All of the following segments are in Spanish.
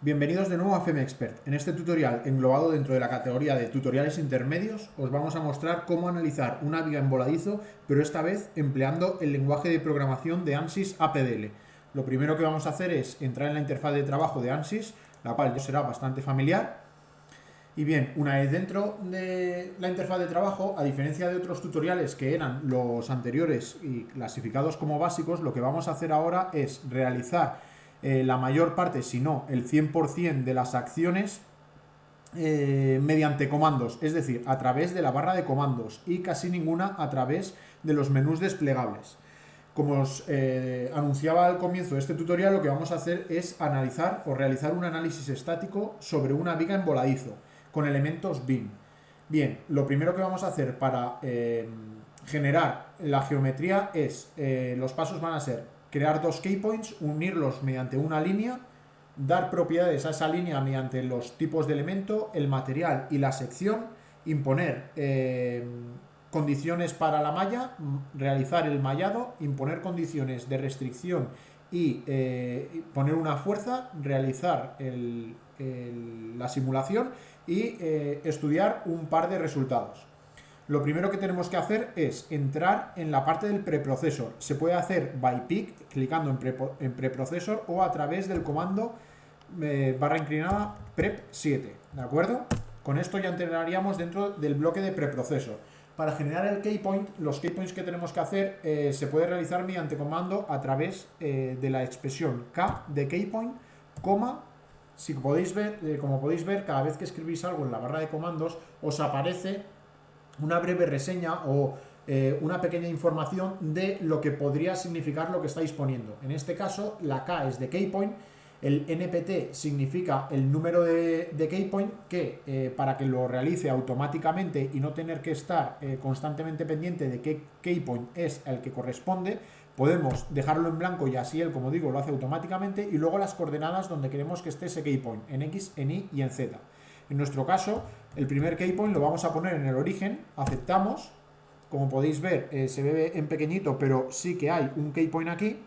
Bienvenidos de nuevo a FEMEXPERT. En este tutorial, englobado dentro de la categoría de tutoriales intermedios, os vamos a mostrar cómo analizar una viga en voladizo, pero esta vez empleando el lenguaje de programación de ANSYS APDL. Lo primero que vamos a hacer es entrar en la interfaz de trabajo de ANSYS, la cual ya será bastante familiar. Y bien, una vez dentro de la interfaz de trabajo, a diferencia de otros tutoriales que eran los anteriores y clasificados como básicos, lo que vamos a hacer ahora es realizar la mayor parte, si no el 100% de las acciones mediante comandos, es decir, a través de la barra de comandos y casi ninguna a través de los menús desplegables. Como os anunciaba al comienzo de este tutorial, lo que vamos a hacer es analizar o realizar un análisis estático sobre una viga en voladizo con elementos BIM. Bien, lo primero que vamos a hacer para generar la geometría es, los pasos van a ser crear dos keypoints, unirlos mediante una línea, dar propiedades a esa línea mediante los tipos de elemento, el material y la sección, imponer condiciones para la malla, realizar el mallado, imponer condiciones de restricción y poner una fuerza, realizar la simulación y estudiar un par de resultados. Lo primero que tenemos que hacer es entrar en la parte del preprocesor. Se puede hacer by pick, clicando en preprocesor o a través del comando barra inclinada prep 7, ¿de acuerdo? Con esto ya entraríamos dentro del bloque de preprocesor. Para generar el keypoint, los keypoints que tenemos que hacer se puede realizar mediante comando a través de la expresión k de keypoint, coma. Si podéis ver, como podéis ver, cada vez que escribís algo en la barra de comandos os aparece una breve reseña o una pequeña información de lo que podría significar lo que estáis poniendo. En este caso, la K es de keypoint, el NPT significa el número de keypoint que para que lo realice automáticamente y no tener que estar constantemente pendiente de qué keypoint es el que corresponde, podemos dejarlo en blanco y así él, como digo, lo hace automáticamente, y luego las coordenadas donde queremos que esté ese keypoint, en X, en Y y en Z. En nuestro caso, el primer keypoint lo vamos a poner en el origen, aceptamos, como podéis ver se ve en pequeñito, pero sí que hay un keypoint aquí,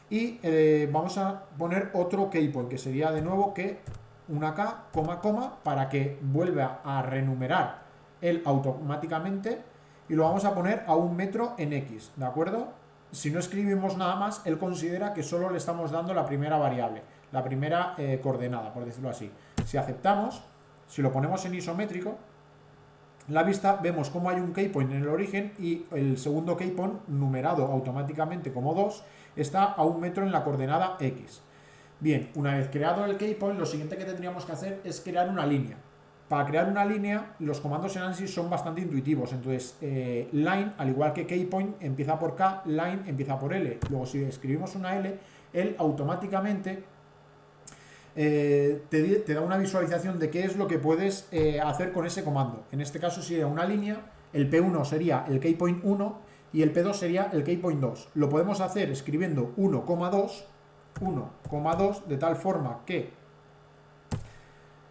y vamos a poner otro keypoint, que sería de nuevo que una K, coma, coma, para que vuelva a renumerar él automáticamente, y lo vamos a poner a 1 metro en X, ¿de acuerdo? Si no escribimos nada más, él considera que solo le estamos dando la primera variable, la primera coordenada, por decirlo así. Si aceptamos, si lo ponemos en isométrico, la vista vemos cómo hay un keypoint en el origen y el segundo keypoint, numerado automáticamente como 2, está a 1 metro en la coordenada X. Bien, una vez creado el keypoint, lo siguiente que tendríamos que hacer es crear una línea. Para crear una línea, los comandos en ANSYS son bastante intuitivos. Entonces, line, al igual que keypoint, empieza por K, line empieza por L. Luego, si escribimos una L, él automáticamente te da una visualización de qué es lo que puedes hacer con ese comando. En este caso sería una línea, el P1 sería el keypoint 1 y el P2 sería el keypoint 2. Lo podemos hacer escribiendo 1,2, de tal forma que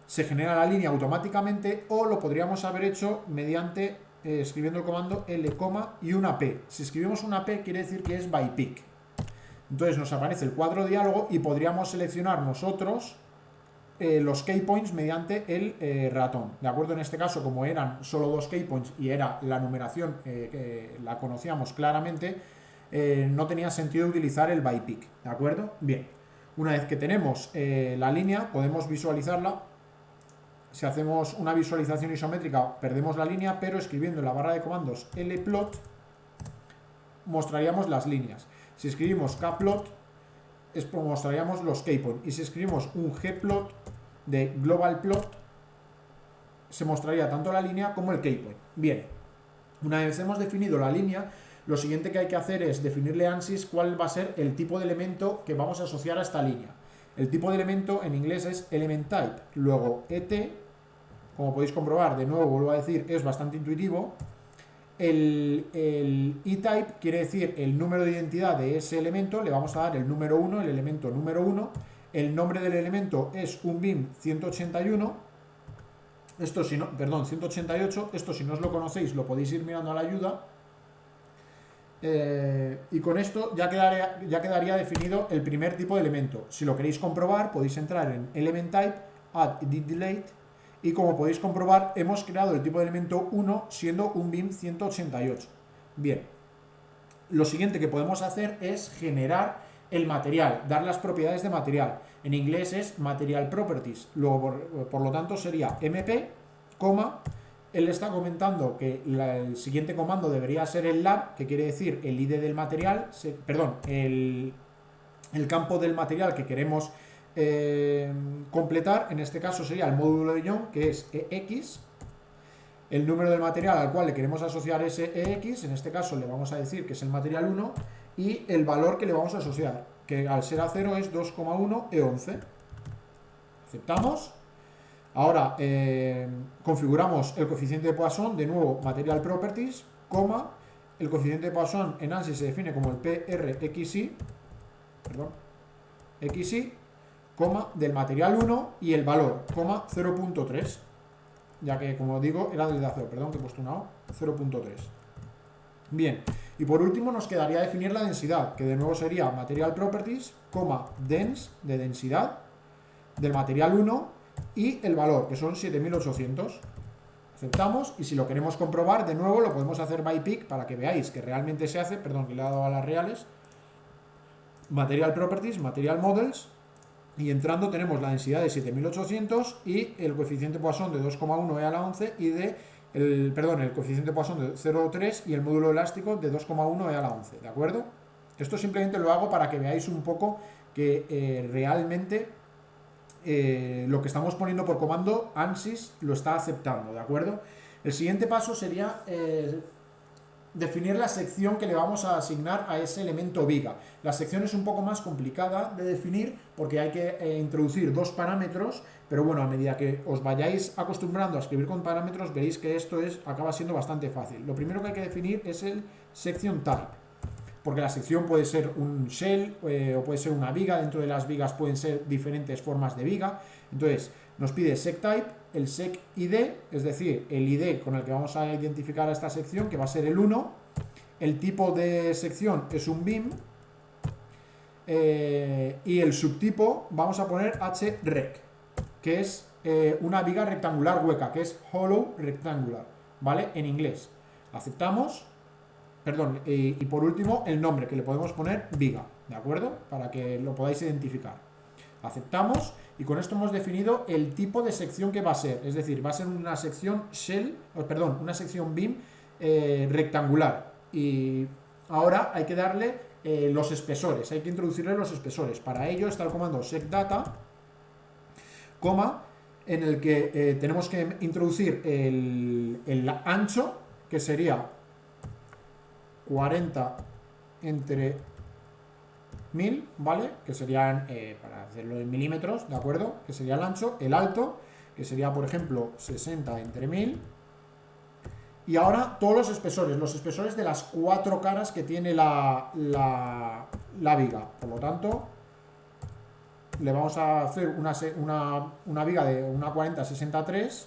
se genera la línea automáticamente, o lo podríamos haber hecho mediante escribiendo el comando L, y una P. Si escribimos una P quiere decir que es by pick. Entonces nos aparece el cuadro de diálogo y podríamos seleccionar nosotros los keypoints mediante el ratón. ¿De acuerdo? En este caso, como eran solo dos keypoints y era la numeración que la conocíamos claramente, no tenía sentido utilizar el by pick. ¿De acuerdo? Bien. Una vez que tenemos la línea, podemos visualizarla. Si hacemos una visualización isométrica, perdemos la línea, pero escribiendo en la barra de comandos lplot, mostraríamos las líneas. Si escribimos kplot, mostraríamos los keypoints. Y si escribimos un gplot de global plot, se mostraría tanto la línea como el keypoint. Bien, una vez hemos definido la línea, lo siguiente que hay que hacer es definirle a ANSYS cuál va a ser el tipo de elemento que vamos a asociar a esta línea. El tipo de elemento en inglés es element type. Luego ET, como podéis comprobar, de nuevo vuelvo a decir, es bastante intuitivo. El E-type quiere decir el número de identidad de ese elemento, le vamos a dar el número 1, el elemento número 1. El nombre del elemento es un BIM 181. Esto si no, perdón, 188. Esto si no os lo conocéis lo podéis ir mirando a la ayuda. Y con esto ya quedaría definido el primer tipo de elemento. Si lo queréis comprobar, podéis entrar en Element Type, Add Edit Delete, y como podéis comprobar, hemos creado el tipo de elemento 1 siendo un BIM 188. Bien, lo siguiente que podemos hacer es generar el material, dar las propiedades de material. En inglés es Material Properties. Luego, por lo tanto, sería MP, él está comentando que el siguiente comando debería ser el lab, que quiere decir el ID del material, el campo del material que queremos completar. En este caso sería el módulo de Young, que es EX, el número del material al cual le queremos asociar ese EX, en este caso le vamos a decir que es el material 1, y el valor que le vamos a asociar, que al ser a 0 es 2,1 E11. Aceptamos. Ahora configuramos el coeficiente de Poisson, de nuevo Material Properties, el coeficiente de Poisson en ANSYS se define como el PRXI, XI, del material 1 y el valor, 0.3, ya que como digo era del de acero, perdón que he puesto una O, 0.3. Bien, y por último nos quedaría definir la densidad, que de nuevo sería Material Properties, dense, de densidad, del material 1, y el valor, que son 7800. Aceptamos, y si lo queremos comprobar, de nuevo lo podemos hacer by pick para que veáis que realmente se hace, perdón que le he dado a las reales, Material Properties, Material Models, y entrando tenemos la densidad de 7800 y el coeficiente Poisson de 2,1 E a la 11 y el coeficiente Poisson de 0,3 y el módulo elástico de 2,1 E a la 11, ¿de acuerdo? Esto simplemente lo hago para que veáis un poco que realmente lo que estamos poniendo por comando ANSYS lo está aceptando, ¿de acuerdo? El siguiente paso sería definir la sección que le vamos a asignar a ese elemento viga. La sección es un poco más complicada de definir porque hay que introducir dos parámetros, pero bueno, a medida que os vayáis acostumbrando a escribir con parámetros veréis que esto acaba siendo bastante fácil. Lo primero que hay que definir es el section type, porque la sección puede ser un shell o puede ser una viga. Dentro de las vigas pueden ser diferentes formas de viga. Entonces nos pide secType, el secID, es decir, el ID con el que vamos a identificar a esta sección, que va a ser el 1. El tipo de sección es un BIM y el subtipo vamos a poner HREC, que es una viga rectangular hueca, que es Hollow Rectangular, ¿vale? En inglés. Aceptamos. Perdón, y por último el nombre, que le podemos poner viga, ¿de acuerdo? Para que lo podáis identificar. Aceptamos, y con esto hemos definido el tipo de sección que va a ser, es decir, va a ser una sección una sección BIM rectangular. Y ahora hay que darle los espesores, hay que introducirle los espesores. Para ello está el comando secData, en el que tenemos que introducir el ancho, que sería 40 entre 1000, ¿vale? Que serían, para hacerlo en milímetros, ¿de acuerdo? Que sería el ancho, el alto, que sería, por ejemplo, 60 entre 1000. Y ahora todos los espesores de las 4 caras que tiene la viga. Por lo tanto, le vamos a hacer una viga de una 40-63.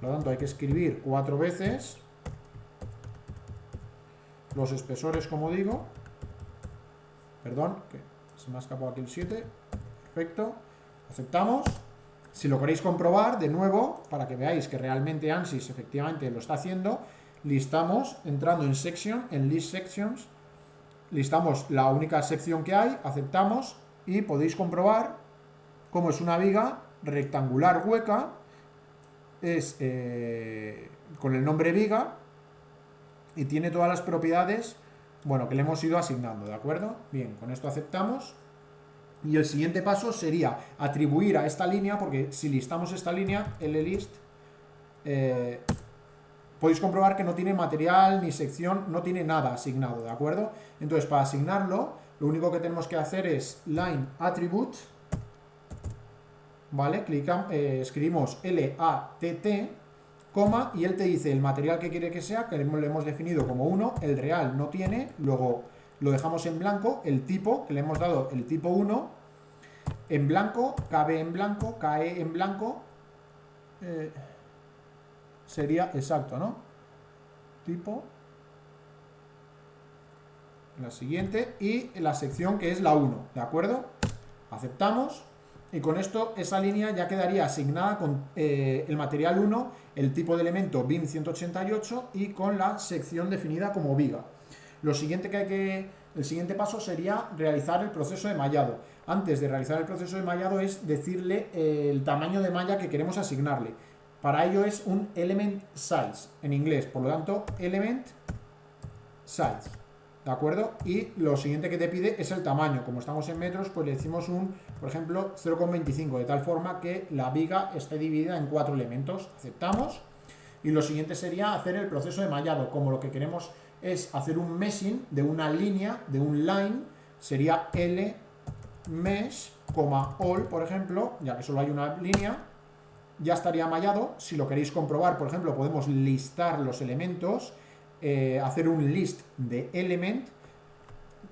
Por lo tanto, hay que escribir 4 veces los espesores, como digo. Perdón, que se me ha escapado aquí el 7. Perfecto. Aceptamos. Si lo queréis comprobar, de nuevo, para que veáis que realmente ANSYS efectivamente lo está haciendo, listamos, entrando en Section, en List Sections, listamos la única sección que hay, aceptamos, y podéis comprobar cómo es una viga rectangular hueca, es con el nombre viga, y tiene todas las propiedades, bueno, que le hemos ido asignando, ¿de acuerdo? Bien, con esto aceptamos. Y el siguiente paso sería atribuir a esta línea, porque si listamos esta línea, list, podéis comprobar que no tiene material ni sección, no tiene nada asignado, ¿de acuerdo? Entonces, para asignarlo, lo único que tenemos que hacer es line attribute, ¿vale? Escribimos LATT, y él te dice el material que quiere que sea, que le hemos definido como 1, el real no tiene, luego lo dejamos en blanco, el tipo, que le hemos dado el tipo 1, en blanco, KB en blanco, KE en blanco, sería exacto, ¿no? Tipo, la siguiente, y la sección que es la 1, ¿de acuerdo? Aceptamos, y con esto esa línea ya quedaría asignada con el material 1, el tipo de elemento BIM 188 y con la sección definida como viga. Lo siguiente el siguiente paso sería realizar el proceso de mallado. Antes de realizar el proceso de mallado es decirle el tamaño de malla que queremos asignarle. Para ello es un element size en inglés, por lo tanto element size, ¿de acuerdo? Y lo siguiente que te pide es el tamaño. Como estamos en metros, pues le decimos por ejemplo, 0,25, de tal forma que la viga esté dividida en 4 elementos. Aceptamos. Y lo siguiente sería hacer el proceso de mallado. Como lo que queremos es hacer un meshing de una línea, de un line, sería L mesh, all, por ejemplo, ya que solo hay una línea, ya estaría mallado. Si lo queréis comprobar, por ejemplo, podemos listar los elementos, hacer un list de element.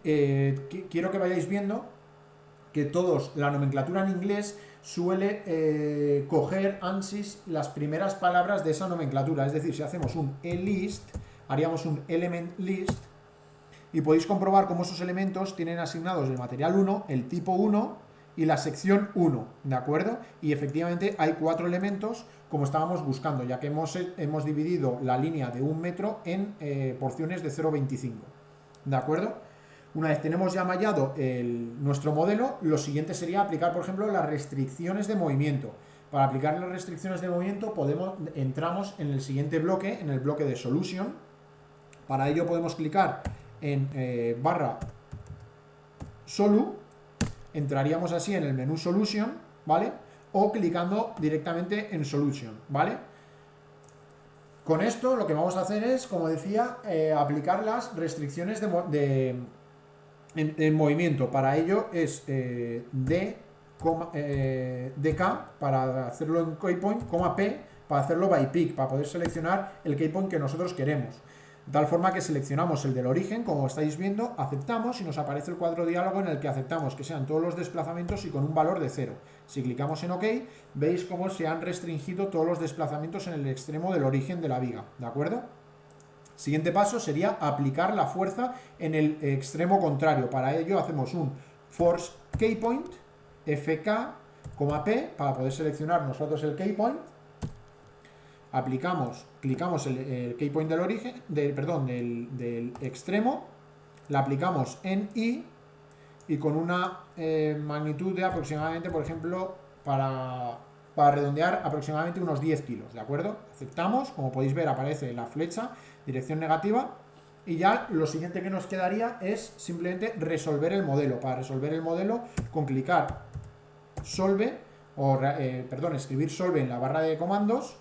Quiero que vayáis viendo que todos, la nomenclatura en inglés suele coger ANSYS las primeras palabras de esa nomenclatura. Es decir, si hacemos un elist, haríamos un element list, y podéis comprobar cómo esos elementos tienen asignados el material 1, el tipo 1 y la sección 1, ¿de acuerdo? Y efectivamente hay 4 elementos como estábamos buscando, ya que hemos dividido la línea de 1 metro en porciones de 0,25, ¿de acuerdo? Una vez tenemos ya mallado nuestro modelo, lo siguiente sería aplicar, por ejemplo, las restricciones de movimiento. Para aplicar las restricciones de movimiento entramos en el siguiente bloque, en el bloque de Solution. Para ello podemos clicar en barra Solu, entraríamos así en el menú Solution, ¿vale? O clicando directamente en Solution, ¿vale? Con esto lo que vamos a hacer es, como decía, aplicar las restricciones en movimiento. Para ello es DK para hacerlo en keypoint, P para hacerlo by pick, para poder seleccionar el keypoint que nosotros queremos. De tal forma que seleccionamos el del origen, como estáis viendo, aceptamos y nos aparece el cuadro diálogo en el que aceptamos que sean todos los desplazamientos y con un valor de 0. Si clicamos en OK, veis cómo se han restringido todos los desplazamientos en el extremo del origen de la viga, ¿de acuerdo? Siguiente paso sería aplicar la fuerza en el extremo contrario. Para ello hacemos un force keypoint, FK, P, para poder seleccionar nosotros el keypoint. Clicamos el keypoint del origen, del extremo, la aplicamos en I y con una magnitud de aproximadamente, por ejemplo, para redondear, aproximadamente unos 10 kilos, ¿de acuerdo? Aceptamos, como podéis ver aparece la flecha, dirección negativa, y ya lo siguiente que nos quedaría es simplemente resolver el modelo. Para resolver el modelo, con clicar solve, escribir solve en la barra de comandos,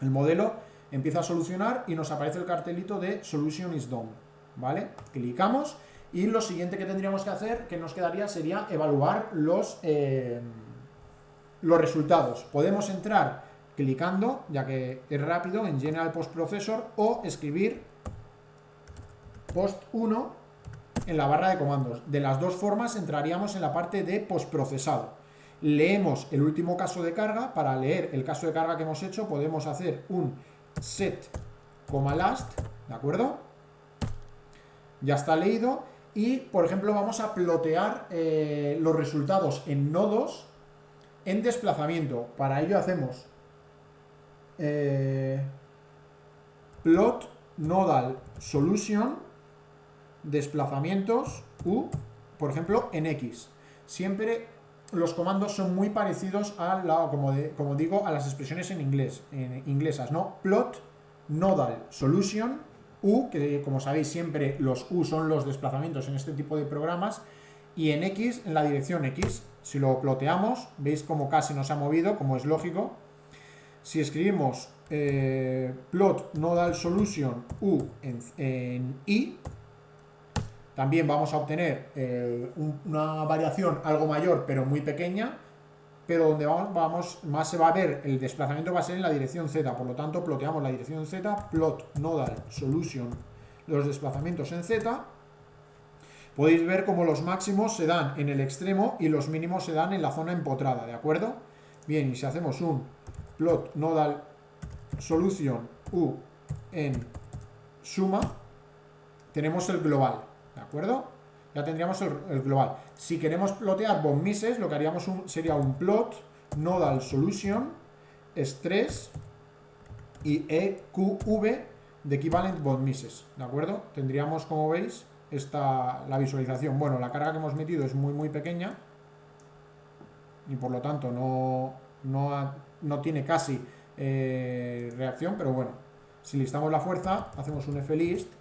el modelo empieza a solucionar y nos aparece el cartelito de Solution is done, ¿vale? Clicamos y lo siguiente que tendríamos que hacer, que nos quedaría, sería evaluar los resultados. Podemos entrar clicando, ya que es rápido, en General Post Processor, o escribir Post 1 en la barra de comandos. De las dos formas entraríamos en la parte de postprocesado. Leemos el último caso de carga. Para leer el caso de carga que hemos hecho podemos hacer un set, last, ¿de acuerdo? Ya está leído y, por ejemplo, vamos a plotear los resultados en nodos en desplazamiento. Para ello hacemos plot nodal solution desplazamientos U, por ejemplo, en X. Siempre los comandos son muy parecidos a como digo, a las expresiones en inglesas, ¿no? Plot nodal solution U, que como sabéis siempre los U son los desplazamientos en este tipo de programas, y en X, en la dirección X. Si lo ploteamos, veis como casi no se ha movido, como es lógico. Si escribimos plot nodal solution U en I, también vamos a obtener una variación algo mayor, pero muy pequeña, pero donde más se va a ver el desplazamiento va a ser en la dirección Z. Por lo tanto, ploteamos la dirección Z, plot nodal solution, los desplazamientos en Z. Podéis ver cómo los máximos se dan en el extremo y los mínimos se dan en la zona empotrada, ¿de acuerdo? Bien, y si hacemos un plot nodal solution U en suma, tenemos el global, ¿de acuerdo? Ya tendríamos el global. Si queremos plotear von Mises, lo que haríamos sería un plot nodal solution stress y EQV de equivalent von Mises, ¿de acuerdo? Tendríamos, como veis, la visualización. Bueno, la carga que hemos metido es muy pequeña y por lo tanto no tiene casi reacción, pero bueno, si listamos la fuerza, hacemos un flist,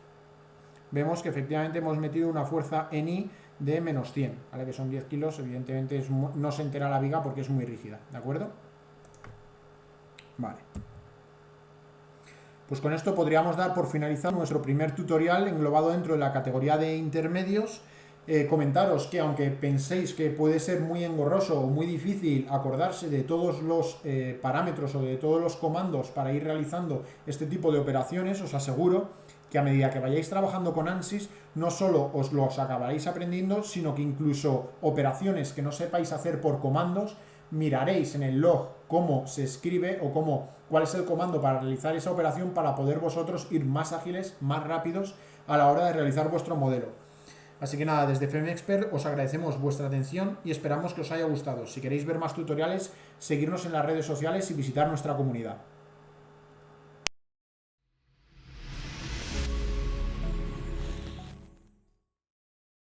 vemos que efectivamente hemos metido una fuerza en I de menos 100, ¿vale? Que son 10 kilos, evidentemente no se entera la viga porque es muy rígida, ¿de acuerdo? Vale. Pues con esto podríamos dar por finalizado nuestro primer tutorial englobado dentro de la categoría de intermedios. Comentaros que aunque penséis que puede ser muy engorroso o muy difícil acordarse de todos los parámetros o de todos los comandos para ir realizando este tipo de operaciones, os aseguro que a medida que vayáis trabajando con ANSYS no solo os los acabaréis aprendiendo, sino que incluso operaciones que no sepáis hacer por comandos, miraréis en el log cómo se escribe o cuál es el comando para realizar esa operación para poder vosotros ir más ágiles, más rápidos a la hora de realizar vuestro modelo. Así que nada, desde FEMEXPERT os agradecemos vuestra atención y esperamos que os haya gustado. Si queréis ver más tutoriales, seguirnos en las redes sociales y visitar nuestra comunidad.